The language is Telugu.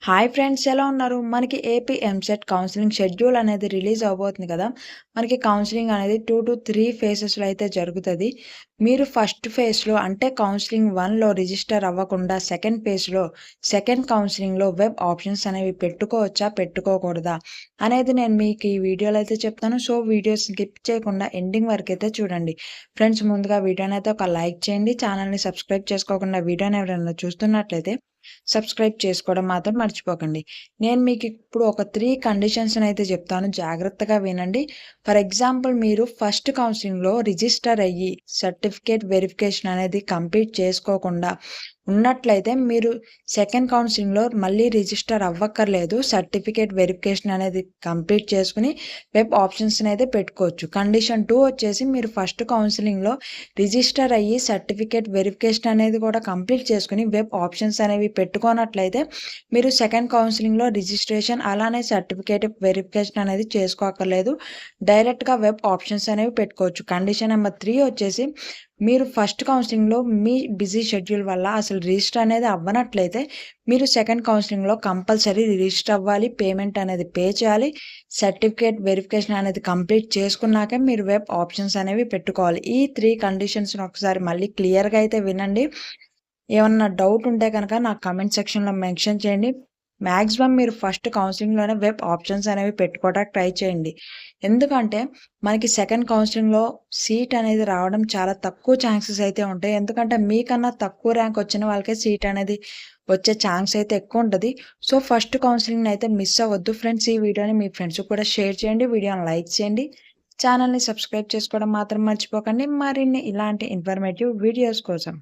హాయ్ ఫ్రెండ్స్, ఎలా ఉన్నారు? మనకి ఏపీ ఎంసెట్ కౌన్సిలింగ్ షెడ్యూల్ అనేది రిలీజ్ అవ్వబోతుంది కదా! మనకి కౌన్సిలింగ్ అనేది 2-3 ఫేజెస్‌లో అయితే జరుగుతది. మీరు ఫస్ట్ ఫేజ్‌లో అంటే కౌన్సిలింగ్ 1లో రిజిస్టర్ అవ్వకుండా సెకండ్ కౌన్సిలింగ్‌లో వెబ్ ఆప్షన్స్ అనేవి పెట్టుకోవచ్చా? పెట్టుకోకూడదా? అనేది నేను మీకు ఈ వీడియోలో అయితే చెప్తాను. సో, వీడియో స్కిప్ చేయకుండా ఎండింగ్ వరకైతే చూడండి. ఫ్రెండ్స్, ముందుగా వీడియోనైతే ఒక లైక్ చేయండి. ఛానల్‌ని సబ్స్క్రైబ్ చేసుకోకుండా వీడియోని ఎవరైనా చూస్తున్నట్లయితే సబ్స్క్రైబ్ చేసుకోవడం మాత్రం మర్చిపోకండి. నేను మీకు ఇప్పుడు ఒక 3 కండిషన్స్‌నైతే చెప్తాను. జాగ్రత్తగా వినండి. ఫర్ ఎగ్జాంపుల్, మీరు ఫస్ట్ కౌన్సిలింగ్‌లో రిజిస్టర్ అయ్యి సర్టిఫికేట్ వెరిఫికేషన్ అనేది కంప్లీట్ చేసుకోకుండా ఉన్నట్లయితే మీరు సెకండ్ కౌన్సిలింగ్‌లో మళ్ళీ రిజిస్టర్ అవ్వక్కర్లేదు. సర్టిఫికేట్ వెరిఫికేషన్ అనేది కంప్లీట్ చేసుకొని వెబ్ ఆప్షన్స్‌ని అయితే పెట్టుకోవచ్చు. కండిషన్ 2 వచ్చేసి, మీరు ఫస్ట్ కౌన్సిలింగ్‌లో రిజిస్టర్ అయ్యి సర్టిఫికేట్ వెరిఫికేషన్ అనేది కూడా కంప్లీట్ చేసుకొని వెబ్ ఆప్షన్స్ అనేవి పెట్టుకోనట్లయితే మీరు సెకండ్ కౌన్సిలింగ్‌లో రిజిస్ట్రేషన్ అలానే సర్టిఫికేట్ వెరిఫికేషన్ అనేది చేసుకోక్కర్లేదు. డైరెక్ట్‌గా వెబ్ ఆప్షన్స్ అనేవి పెట్టుకోవచ్చు. కండిషన్ నెంబర్ 3 వచ్చేసి, మీరు ఫస్ట్ కౌన్సిలింగ్‌లో మీ బిజీ షెడ్యూల్ వల్ల అసలు రిజిస్టర్ అనేది అవ్వనట్లయితే మీరు సెకండ్ కౌన్సిలింగ్‌లో కంపల్సరీ రిజిస్టర్ అవ్వాలి. పేమెంట్ అనేది పే చేయాలి. సర్టిఫికేట్ వెరిఫికేషన్ అనేది కంప్లీట్ చేసుకున్నాకే మీరు వెబ్ ఆప్షన్స్ అనేవి పెట్టుకోవాలి. ఈ 3 కండిషన్స్‌ని ఒకసారి మళ్ళీ క్లియర్‌గా అయితే వినండి. ఏమన్నా డౌట్ ఉంటే కనుక నాకు కామెంట్ సెక్షన్‌లో మెన్షన్ చేయండి. మాక్సిమం మీరు ఫస్ట్ కౌన్సిలింగ్‌లోనే వెబ్ ఆప్షన్స్ అనేవి పెట్టుకోవడానికి ట్రై చేయండి. ఎందుకంటే మనకి సెకండ్ కౌన్సిలింగ్‌లో సీట్ అనేది రావడం చాలా తక్కువ ఛాన్సెస్ అయితే ఉంటాయి. ఎందుకంటే మీకన్నా తక్కువ ర్యాంక్ వచ్చిన వాళ్ళకే సీట్ అనేది వచ్చే ఛాన్స్ అయితే ఎక్కువ ఉంటది. సో, ఫస్ట్ కౌన్సిలింగ్‌ని అయితే మిస్ అవ్వద్దు. ఫ్రెండ్స్, ఈ వీడియోని మీ ఫ్రెండ్స్‌కి కూడా షేర్ చేయండి. వీడియోని లైక్ చేయండి. ఛానల్‌ని సబ్స్క్రైబ్ చేసుకోవడం మాత్రం మర్చిపోకండి. మరిన్ని ఇలాంటి ఇన్ఫర్మేటివ్ వీడియోస్ కోసం.